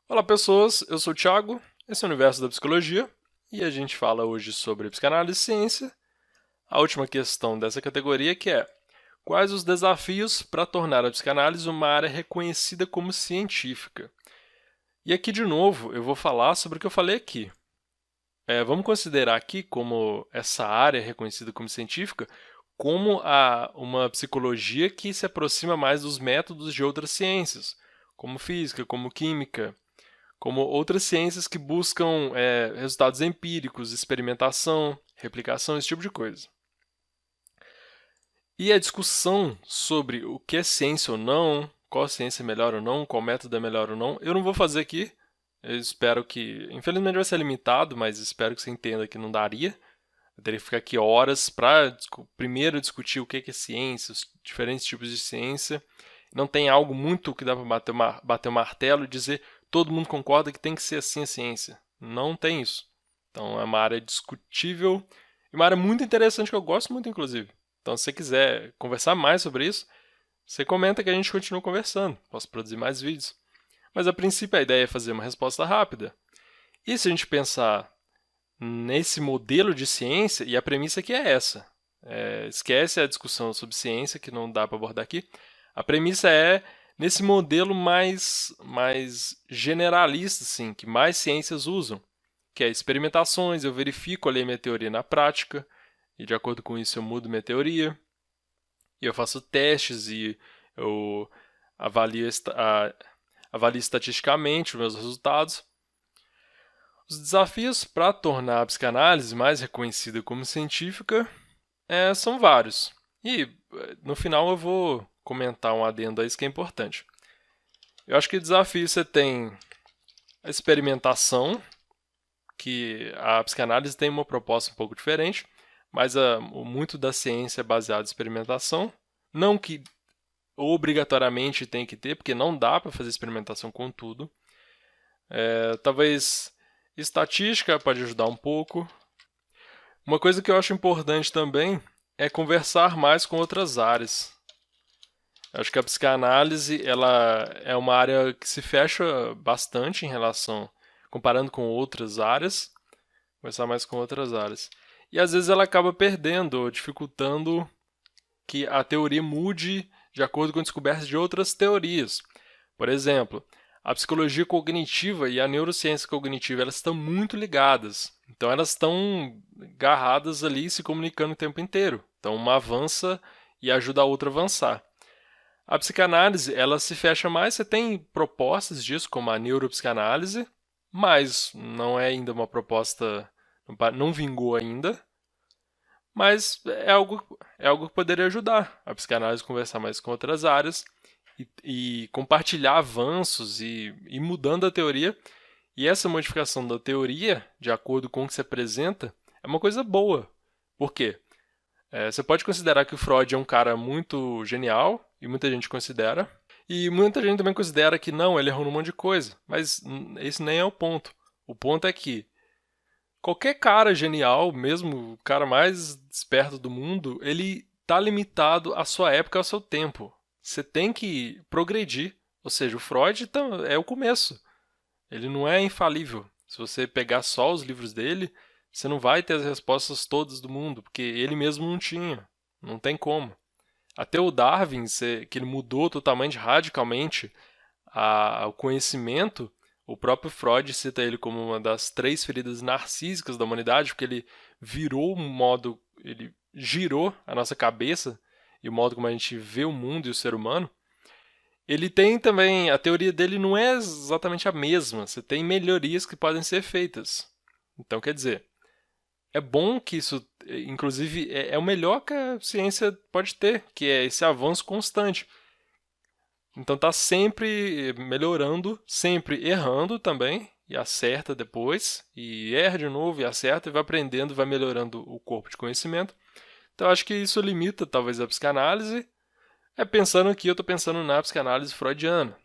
Olá pessoas, eu sou o Thiago, esse é o Universo da Psicologia e a gente fala hoje sobre psicanálise e ciência. A última questão dessa categoria que é: quais os desafios para tornar a psicanálise uma área reconhecida como científica? E aqui de novo eu vou falar sobre o que eu falei aqui. Vamos considerar aqui como essa área reconhecida como científica como uma psicologia que se aproxima mais dos métodos de outras ciências, como física, como química, como outras ciências que buscam resultados empíricos, experimentação, replicação, esse tipo de coisa. E a discussão sobre o que é ciência ou não, qual ciência é melhor ou não, qual método é melhor ou não, eu não vou fazer aqui. Eu espero que. Infelizmente vai ser limitado, mas espero que você entenda que não daria. Eu teria que ficar aqui horas para primeiro discutir o que é ciência, os diferentes tipos de ciência. Não tem algo muito que dá para bater o martelo e dizer todo mundo concorda que tem que ser assim a ciência. Não tem isso. Então é uma área discutível e uma área muito interessante que eu gosto muito, inclusive. Então, se você quiser conversar mais sobre isso, você comenta que a gente continua conversando. Posso produzir mais vídeos. Mas a princípio a ideia é fazer uma resposta rápida. E se a gente pensar nesse modelo de ciência, e a premissa aqui é essa. Esquece a discussão sobre ciência, que não dá para abordar aqui. A premissa é nesse modelo mais generalista, assim, que mais ciências usam, que é experimentações, eu verifico ali a minha teoria na prática, e de acordo com isso eu mudo minha teoria, e eu faço testes e eu avalio, avalio estatisticamente os meus resultados. Os desafios para tornar a psicanálise mais reconhecida como científica são vários. E no final eu vou comentar um adendo a isso que é importante. Eu acho que desafio você tem a experimentação, que a psicanálise tem uma proposta um pouco diferente, mas muito da ciência é baseada em experimentação. Não que obrigatoriamente tem que ter, porque não dá para fazer experimentação com tudo. Talvez estatística pode ajudar um pouco. Uma coisa que eu acho importante também é conversar mais com outras áreas. Eu acho que a psicanálise ela é uma área que se fecha bastante em relação, comparando com outras áreas, conversar mais com outras áreas. E às vezes ela acaba perdendo ou dificultando que a teoria mude de acordo com descobertas de outras teorias. Por exemplo, a psicologia cognitiva e a neurociência cognitiva elas estão muito ligadas. Então elas estão agarradas ali se comunicando o tempo inteiro. Então uma avança e ajuda a outra a avançar. A psicanálise ela se fecha mais, você tem propostas disso, como a neuropsicanálise, mas não é ainda uma proposta, não vingou ainda. Mas é algo que poderia ajudar a psicanálise a conversar mais com outras áreas e compartilhar avanços e mudando a teoria. E essa modificação da teoria, de acordo com o que se apresenta, é uma coisa boa. Por quê? Você pode considerar que o Freud é um cara muito genial, e muita gente considera, e muita gente também considera que não, ele errou num monte de coisa, mas esse nem é o ponto. O ponto é que qualquer cara genial, mesmo o cara mais esperto do mundo, ele está limitado à sua época, ao seu tempo. Você tem que progredir. Ou seja, o Freud é o começo. Ele não é infalível. Se você pegar só os livros dele, você não vai ter as respostas todas do mundo, porque ele mesmo não tinha. Não tem como. Até o Darwin, que ele mudou totalmente, radicalmente, o conhecimento, o próprio Freud cita ele como uma das 3 feridas narcísicas da humanidade, porque ele ele girou a nossa cabeça e o modo como a gente vê o mundo e o ser humano. Ele tem também, a teoria dele não é exatamente a mesma, você tem melhorias que podem ser feitas. Então, quer dizer, é bom que isso, inclusive, é o melhor que a ciência pode ter, que é esse avanço constante. Então tá sempre melhorando, sempre errando também, e acerta depois, e erra de novo, e acerta, e vai aprendendo, vai melhorando o corpo de conhecimento. Então acho que isso limita talvez a psicanálise. Pensando aqui, eu estou pensando na psicanálise freudiana.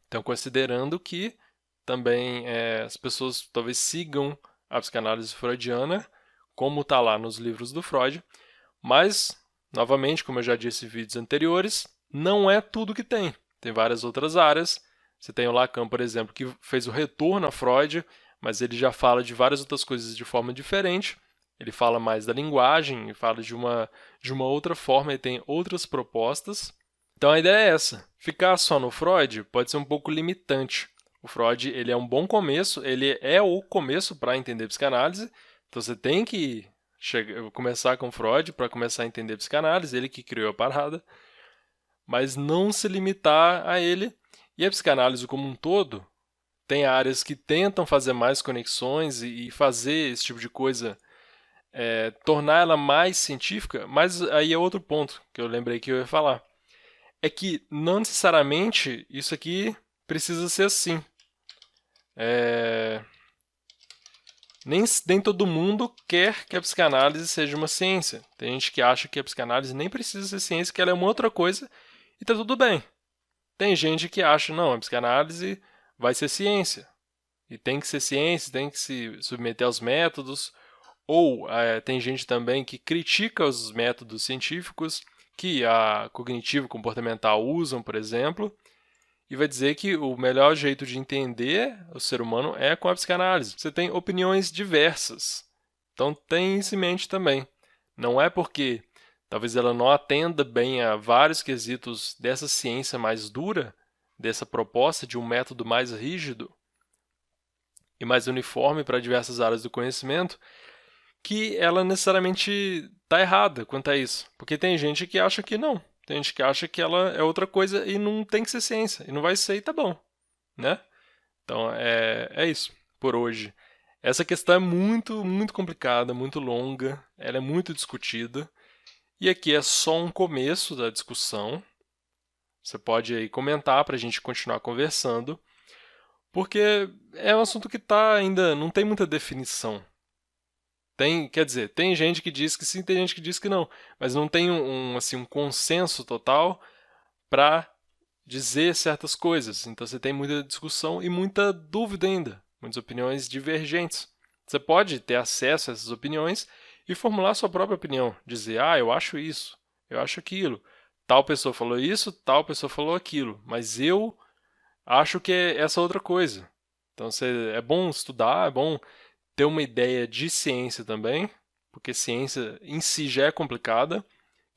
Então considerando que também as pessoas talvez sigam a psicanálise freudiana, como está lá nos livros do Freud, mas, novamente, como eu já disse em vídeos anteriores, não é tudo que tem. Tem várias outras áreas, Você tem o Lacan, por exemplo, que fez o retorno a Freud, mas ele já fala de várias outras coisas de forma diferente. Ele fala mais da linguagem, fala de uma outra forma, ele tem outras propostas. Então a ideia é essa. Ficar só no Freud pode ser um pouco limitante. O Freud ele é um bom começo, ele é o começo para entender psicanálise. Então você tem que começar com Freud para começar a entender psicanálise, ele que criou a parada. Mas não se limitar a ele. E a psicanálise como um todo tem áreas que tentam fazer mais conexões e fazer esse tipo de coisa, tornar ela mais científica, mas aí é outro ponto que eu lembrei que eu ia falar. É que não necessariamente isso aqui precisa ser assim. Nem todo mundo quer que a psicanálise seja uma ciência. Tem gente que acha que a psicanálise nem precisa ser ciência, que ela é uma outra coisa e tá tudo bem. Tem gente que acha, não, a psicanálise vai ser ciência. E tem que ser ciência, tem que se submeter aos métodos. Ou tem gente também que critica os métodos científicos que a cognitivo-comportamental usam, por exemplo, e vai dizer que o melhor jeito de entender o ser humano é com a psicanálise. Você tem opiniões diversas. Então tem isso em mente também. Não é porque talvez ela não atenda bem a vários quesitos dessa ciência mais dura, dessa proposta de um método mais rígido e mais uniforme para diversas áreas do conhecimento, que ela necessariamente está errada quanto a isso. Porque tem gente que acha que não. Tem gente que acha que ela é outra coisa e não tem que ser ciência. E não vai ser e tá bom. Né? Então, é isso por hoje. Essa questão é muito, muito complicada, muito longa. Ela é muito discutida. E aqui é só um começo da discussão. Você pode aí comentar para a gente continuar conversando. Porque é um assunto que ainda não tem muita definição. Quer dizer, tem gente que diz que sim, tem gente que diz que não, mas não tem um consenso total para dizer certas coisas. Então você tem muita discussão e muita dúvida ainda, muitas opiniões divergentes. Você pode ter acesso a essas opiniões e formular sua própria opinião, dizer, eu acho isso, eu acho aquilo, tal pessoa falou isso, tal pessoa falou aquilo, mas eu acho que é essa outra coisa. Então é bom estudar, é bom ter uma ideia de ciência também, porque ciência em si já é complicada,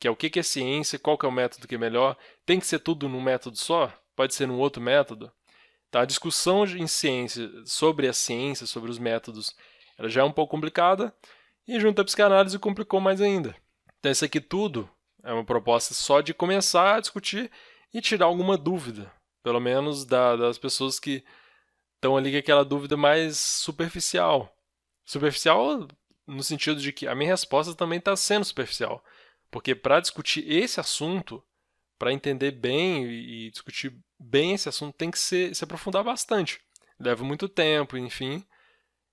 que é o que é ciência, qual que é o método que é melhor, tem que ser tudo num método só? Pode ser num outro método? Tá, a discussão em ciência, sobre a ciência, sobre os métodos, ela já é um pouco complicada, e junto à psicanálise complicou mais ainda. Então isso aqui tudo é uma proposta só de começar a discutir e tirar alguma dúvida, pelo menos das pessoas que estão ali com aquela dúvida mais superficial. Superficial no sentido de que a minha resposta também está sendo superficial. Porque para discutir esse assunto, para entender bem e discutir bem esse assunto, tem que se aprofundar bastante. Leva muito tempo, enfim.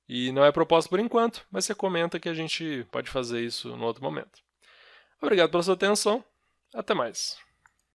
E não é proposta por enquanto, mas você comenta que a gente pode fazer isso no outro momento. Obrigado pela sua atenção. Até mais.